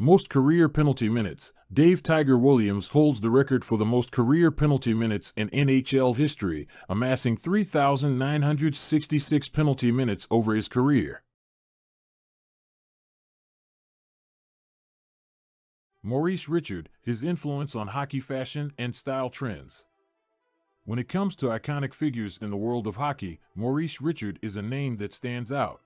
Most career penalty minutes. Dave Tiger Williams holds the record for the most career penalty minutes in NHL history, amassing 3,966 penalty minutes over his career. Maurice Richard, his influence on hockey fashion and style trends. When it comes to iconic figures in the world of hockey, Maurice Richard is a name that stands out.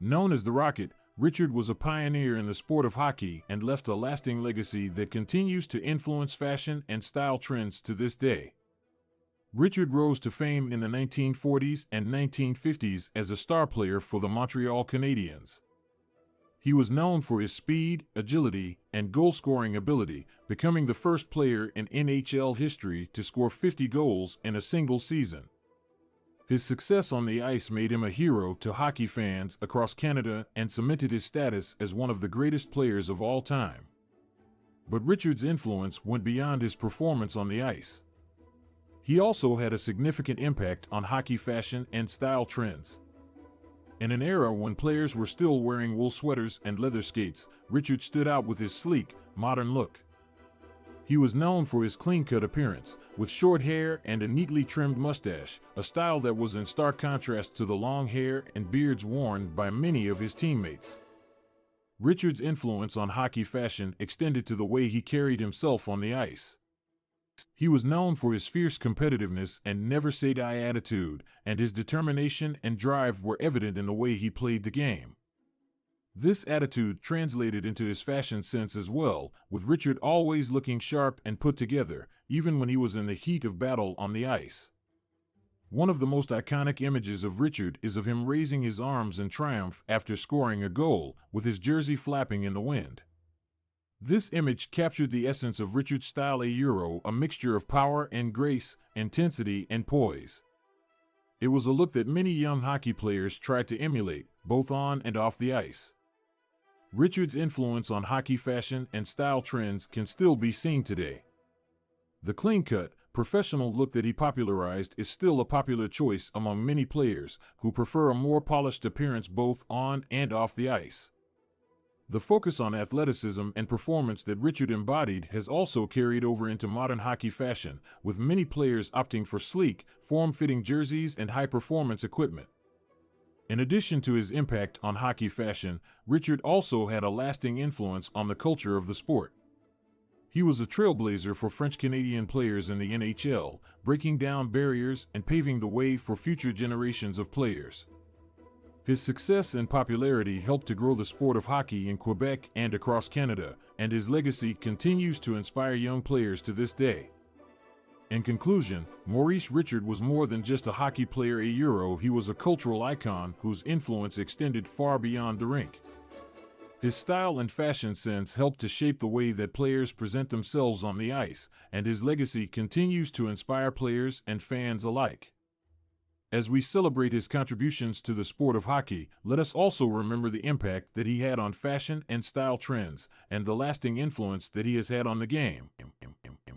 Known as the Rocket, Richard was a pioneer in the sport of hockey and left a lasting legacy that continues to influence fashion and style trends to this day. Richard rose to fame in the 1940s and 1950s as a star player for the Montreal Canadiens. He was known for his speed, agility, and goal-scoring ability, becoming the first player in NHL history to score 50 goals in a single season. His success on the ice made him a hero to hockey fans across Canada and cemented his status as one of the greatest players of all time. But Richard's influence went beyond his performance on the ice. He also had a significant impact on hockey fashion and style trends. In an era when players were still wearing wool sweaters and leather skates, Richard stood out with his sleek, modern look. He was known for his clean-cut appearance, with short hair and a neatly trimmed mustache, a style that was in stark contrast to the long hair and beards worn by many of his teammates. Richard's influence on hockey fashion extended to the way he carried himself on the ice. He was known for his fierce competitiveness and never-say-die attitude, and his determination and drive were evident in the way he played the game. This attitude translated into his fashion sense as well, with Richard always looking sharp and put together, even when he was in the heat of battle on the ice. One of the most iconic images of Richard is of him raising his arms in triumph after scoring a goal, with his jersey flapping in the wind. This image captured the essence of Richard's style, a mixture of power and grace, intensity and poise. It was a look that many young hockey players tried to emulate, both on and off the ice. Richard's influence on hockey fashion and style trends can still be seen today. The clean-cut, professional look that he popularized is still a popular choice among many players who prefer a more polished appearance both on and off the ice. The focus on athleticism and performance that Richard embodied has also carried over into modern hockey fashion, with many players opting for sleek, form-fitting jerseys and high-performance equipment. In addition to his impact on hockey fashion, Richard also had a lasting influence on the culture of the sport. He was a trailblazer for French Canadian players in the NHL, breaking down barriers and paving the way for future generations of players. His success and popularity helped to grow the sport of hockey in Quebec and across Canada, and his legacy continues to inspire young players to this day. In conclusion, Maurice Richard was more than just a hockey player, he was a cultural icon whose influence extended far beyond the rink. His style and fashion sense helped to shape the way that players present themselves on the ice, and his legacy continues to inspire players and fans alike. As we celebrate his contributions to the sport of hockey, let us also remember the impact that he had on fashion and style trends, and the lasting influence that he has had on the game.